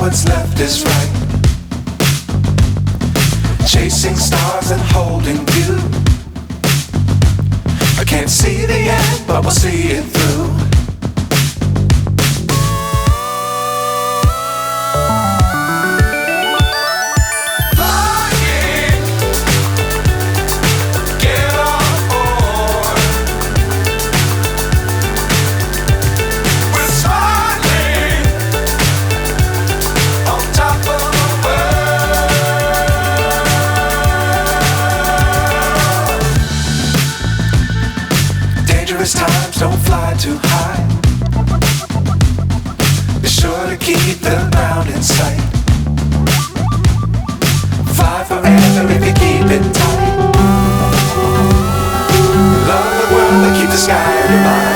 what's left is right. Chasing stars and holding you. I can't see the end, but we'll see it through. Times don't fly too high. Be sure to keep the ground in sight. Fly forever if you keep it tight. Love the world and keep the sky in your mind.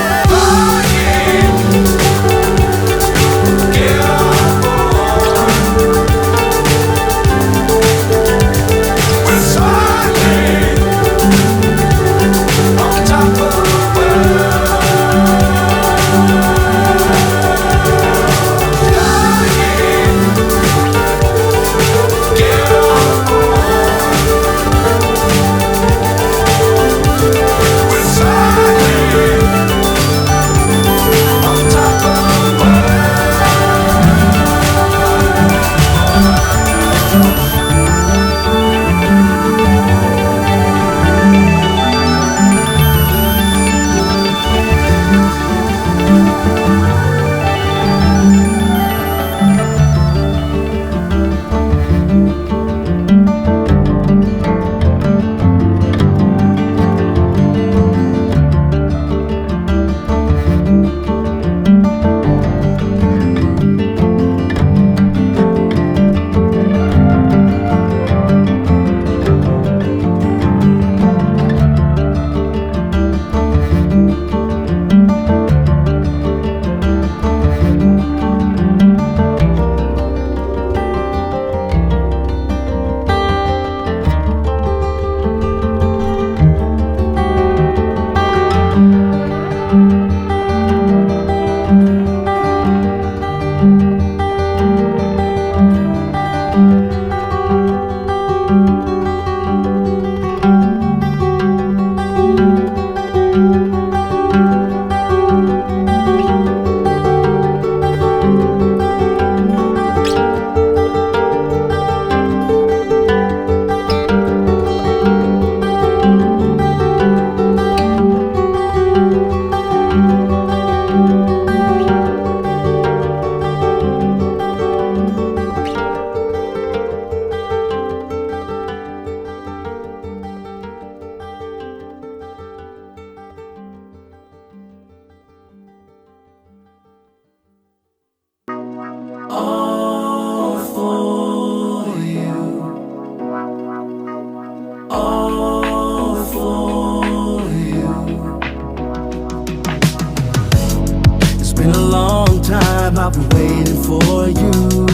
been a long time, I've been waiting for you.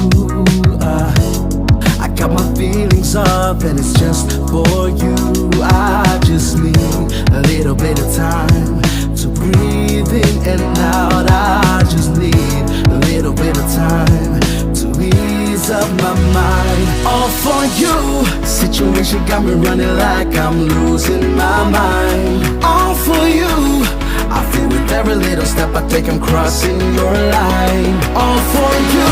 I got my feelings up and it's just for you. I just need a little bit of time to breathe in and out. I just need a little bit of time to ease up my mind. All for you. Situation got me running like I'm losing my mind. All for you. I feel with every little step I take I'm crossing your line. All for you.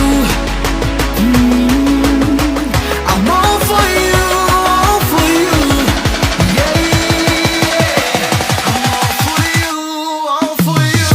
I'm all for you, all for you. Yeah, I'm all for you, all for you.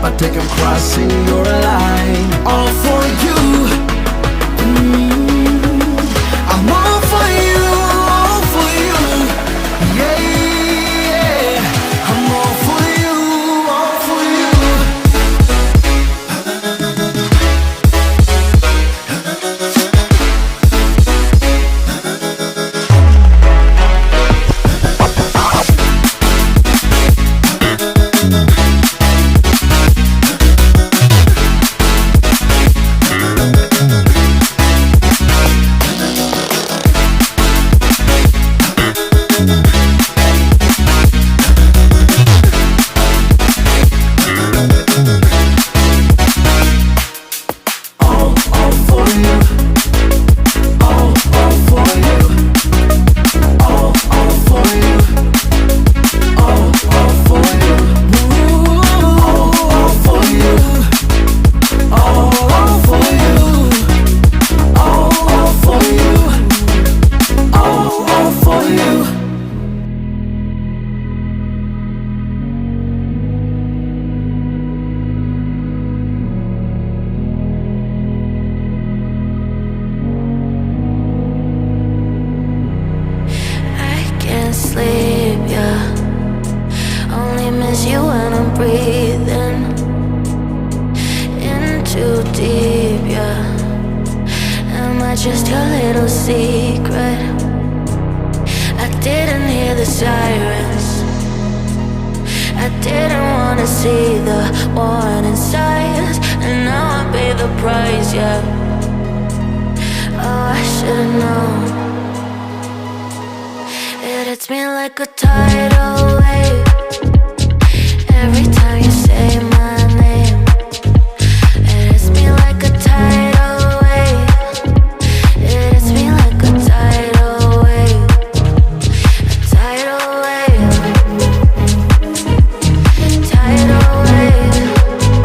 I take I'm crossing your line. All for you. I'm all for you, all for you. Yeah, yeah. I'm all for you, all for you. Sleep, yeah. Only miss you when I'm breathing in too deep, yeah. Am I just your little secret? I didn't hear the sirens. I didn't wanna see the warning signs, and now I pay the price, yeah. Oh, I should've known. It hits me like a tidal wave.